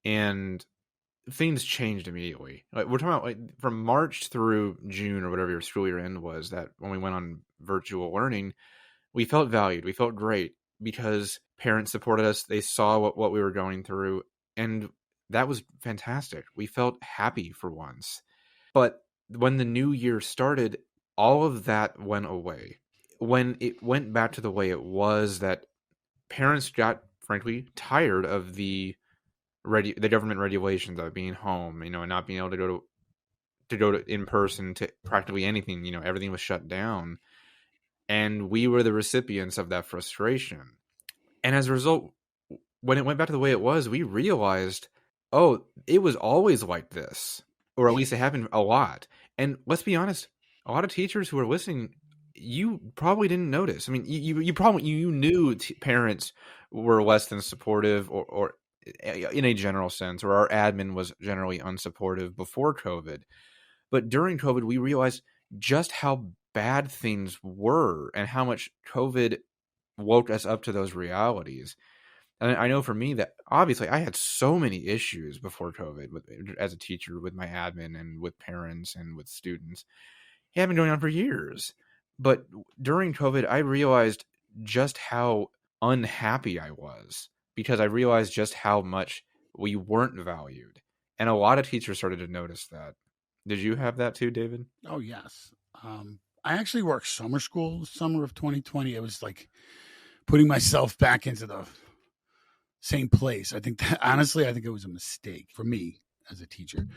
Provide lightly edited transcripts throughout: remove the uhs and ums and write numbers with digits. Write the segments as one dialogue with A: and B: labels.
A: and things changed immediately. Like, we're talking about like from March through June or whatever your school year end was, that when we went on virtual learning, we felt valued. We felt great because parents supported us. They saw what we were going through, and that was fantastic. We felt happy for once. But when the new year started, all of that went away. When it went back to the way it was, that parents got frankly tired of the government regulations of being home, and not being able to go to in person to practically anything. Everything was shut down, and we were the recipients of that frustration. And as a result, when it went back to the way it was, we realized, oh, it was always like this, or at least it happened a lot. And let's be honest, a lot of teachers who are listening, you probably didn't notice. I mean, you probably knew parents were less than supportive, or in a general sense, or our admin was generally unsupportive before COVID. But during COVID, we realized just how bad things were and how much COVID woke us up to those realities. And I know for me that obviously I had so many issues before COVID as a teacher, with my admin and with parents and with students. It had been going on for years. But during COVID, I realized just how unhappy I was, because I realized just how much we weren't valued. And a lot of teachers started to notice that. Did you have that too, David?
B: Oh yes. I actually worked summer school summer of 2020. It was like putting myself back into the same place. I think that honestly, I think it was a mistake for me as a teacher.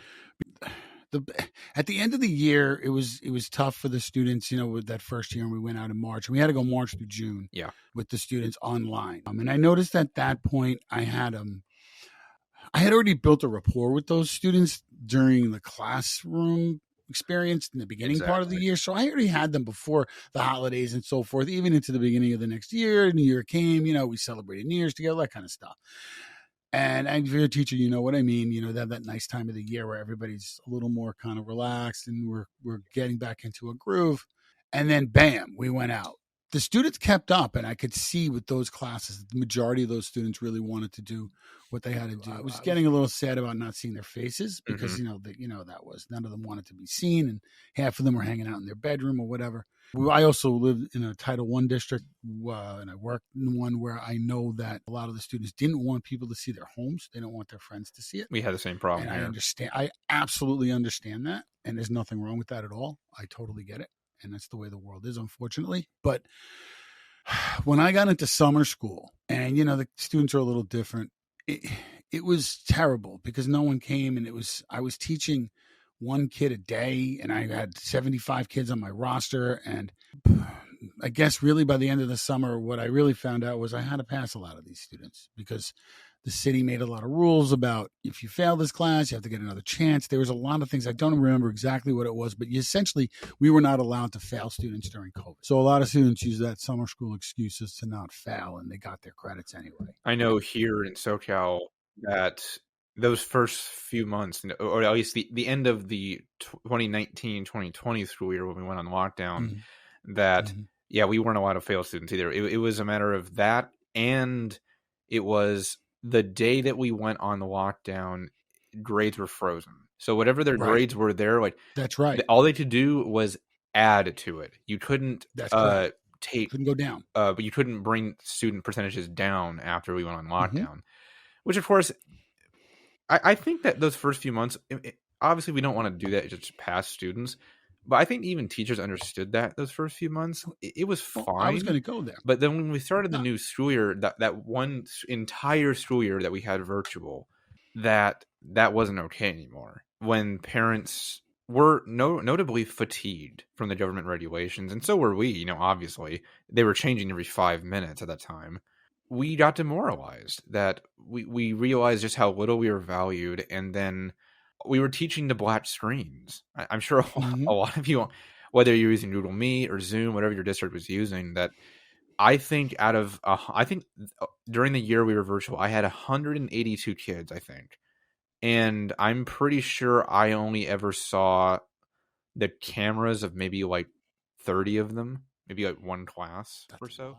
B: At the end of the year, it was tough for the students. With that first year, and we went out in March, and we had to go March through June.
A: Yeah.
B: With the students online. And I noticed at that point, I had already built a rapport with those students during the classroom experience in the beginning part of the year. So I already had them before the holidays and so forth, even into the beginning of the next year. New Year came, we celebrated New Year's together, that kind of stuff. And if you're a teacher, you know what I mean. They have that nice time of the year where everybody's a little more kind of relaxed and we're getting back into a groove. And then bam, we went out. The students kept up, and I could see with those classes, the majority of those students really wanted to do what they had to do. I was getting a little sad about not seeing their faces because that was, none of them wanted to be seen, and half of them were hanging out in their bedroom or whatever. I also lived in a Title I district, and I worked in one where I know that a lot of the students didn't want people to see their homes. They don't want their friends to see it.
A: We had the same problem
B: And
A: here.
B: I understand. I absolutely understand that, and there's nothing wrong with that at all. I totally get it. And that's the way the world is, unfortunately. But when I got into summer school, and the students are a little different, it was terrible because no one came, and I was teaching one kid a day, and I had 75 kids on my roster. And I guess really by the end of the summer, what I really found out was I had to pass a lot of these students because the city made a lot of rules about if you fail this class, you have to get another chance. There was a lot of things. I don't remember exactly what it was, but essentially we were not allowed to fail students during COVID. So a lot of students use that summer school excuses to not fail, and they got their credits anyway.
A: I know here in SoCal that those first few months, or at least the end of the 2019-2020 school year when we went on lockdown, yeah, we weren't allowed to fail students either. It was a matter of that, and it was the day that we went on the lockdown, grades were frozen. So whatever their grades were there, like
B: that's right.
A: All they could do was add to it. You couldn't
B: couldn't go down.
A: But you couldn't bring student percentages down after we went on lockdown. Which of course, I think that those first few months, obviously we don't want to do that just past students. But I think even teachers understood that those first few months, it was fine.
B: I was going to go there.
A: But then when we started the new school year, that one entire school year that we had virtual, that wasn't okay anymore. When parents were notably fatigued from the government regulations, and so were we, obviously. They were changing every 5 minutes at that time. We got demoralized, that we realized just how little we were valued, and then we were teaching to black screens. I'm sure a lot of you, whether you're using Google Meet or Zoom, whatever your district was using, that I think during the year we were virtual, I had 182 kids, I think. And I'm pretty sure I only ever saw the cameras of maybe like 30 of them, maybe like one class or so.